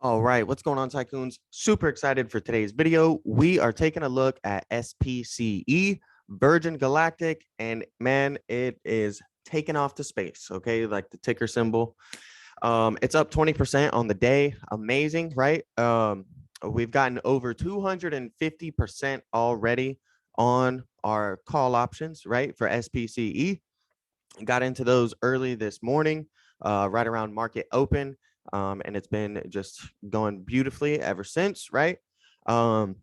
All right, what's going on, Tycoons? Super excited for today's video. We are taking a look at SPCE, Virgin Galactic, and man, it is taking off to space. Okay, like the ticker symbol. It's up 20% on the day. Amazing, right? We've gotten over 250% already on our call options, right, for SPCE. Got into those early this morning, right around market open. And it's been just going beautifully ever since, right? Um,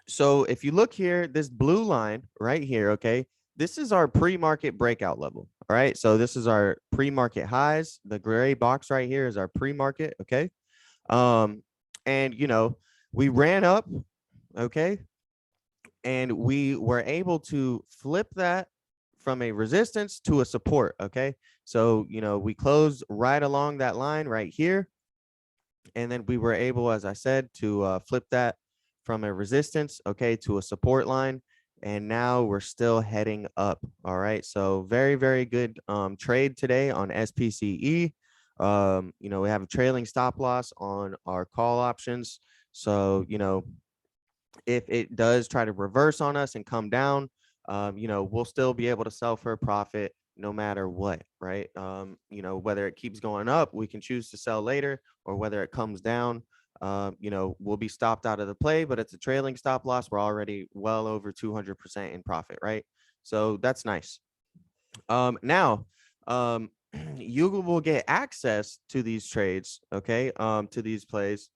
so if you look here, this blue line right here, okay, this is our pre-market breakout level. All right, so this is our pre-market highs. The gray box right here is our pre-market, okay? Um, and we ran up, okay, and we were able to flip that from a resistance to a support, okay? So, we closed right along that line right here, and then we were able, as I said, to flip that from a resistance, okay, to a support line, and now we're still heading up. All right, so very, very good trade today on SPCE. We have a trailing stop loss on our call options, so if it does try to reverse on us and come down, we'll still be able to sell for a profit no matter what, right? Whether it keeps going up, we can choose to sell later, or whether it comes down, we'll be stopped out of the play, but it's a trailing stop loss. We're already well over 200% in profit, right? So that's nice. Now, you will get access to these trades, okay, to these plays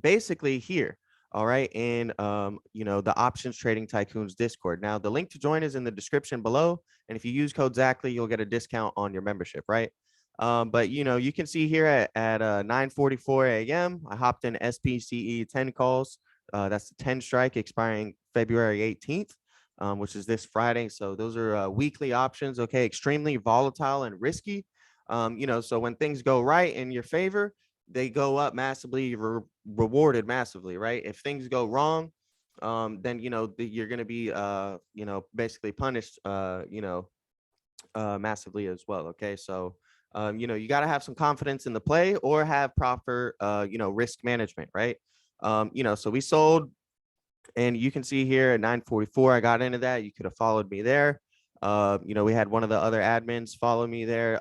basically here. All right, in the Options Trading Tycoons Discord. Now the link to join is in the description below, and if you use code Zachly, you'll get a discount on your membership, right? But you can see here at 9:44 a.m. I hopped in SPCE 10 calls. That's the 10 strike expiring February 18th, which is this Friday. So those are weekly options. Okay, extremely volatile and risky. So when things go right in your favor, they go up massively, rewarded massively, right? If things go wrong, then you're going to be basically punished massively as well. Okay, so you got to have some confidence in the play, or have proper risk management, right? So we sold, and you can see here at 9:44 I got into that. You could have followed me there. We had one of the other admins follow me there,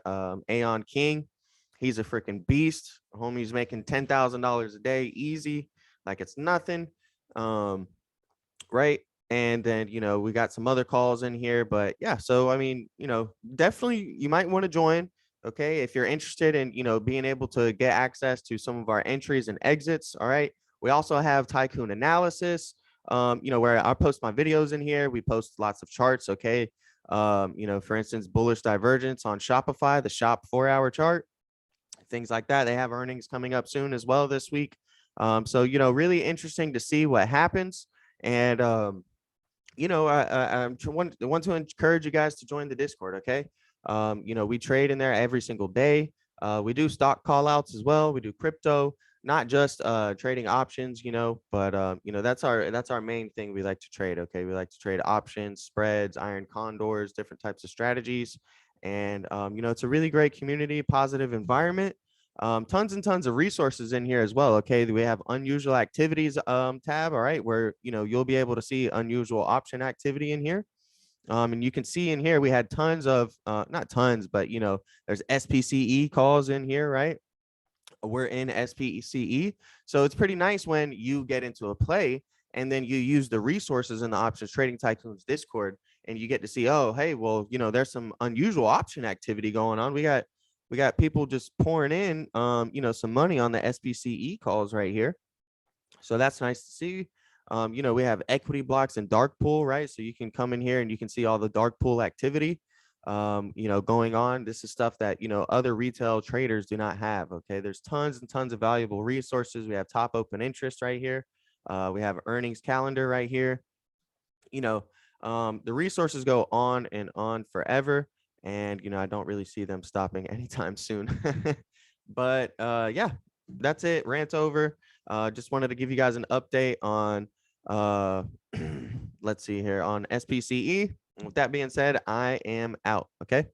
Aeon King. He's a freaking beast. Homie's making $10,000 a day easy, like it's nothing. Right. And then, we got some other calls in here, but yeah. So, I mean, definitely you might want to join. Okay. If you're interested in, being able to get access to some of our entries and exits. All right. We also have Tycoon analysis, where I post my videos in here. We post lots of charts. Okay. For instance, bullish divergence on Shopify, the shop 4-hour chart, things like that. They have earnings coming up soon as well this week. So, really interesting to see what happens. And, I want to encourage you guys to join the Discord. Okay. We trade in there every single day. We do stock call outs as well. We do crypto, not just trading options, but that's our main thing we like to trade. Okay. We like to trade options, spreads, iron condors, different types of strategies. And it's a really great community, positive environment. Tons and tons of resources in here as well. Okay, we have unusual activities tab. All right, where you'll be able to see unusual option activity in here. And you can see in here we had tons of not tons, but there's SPCE calls in here, right? We're in SPCE, so it's pretty nice when you get into a play and then you use the resources in the Options Trading Tycoons Discord, and you get to see, oh, hey, well, there's some unusual option activity going on. We got people just pouring in some money on the SPCE calls right here, so that's nice to see. We have equity blocks and dark pool, right? So you can come in here and you can see all the dark pool activity going on. This is stuff that other retail traders do not have. Okay, there's tons and tons of valuable resources. We have top open interest right here. We have earnings calendar right here. The resources go on and on forever, and I don't really see them stopping anytime soon. But yeah, that's it. Rant over. Just wanted to give you guys an update on let's see here, on SPCE. With that being said, I am out. Okay.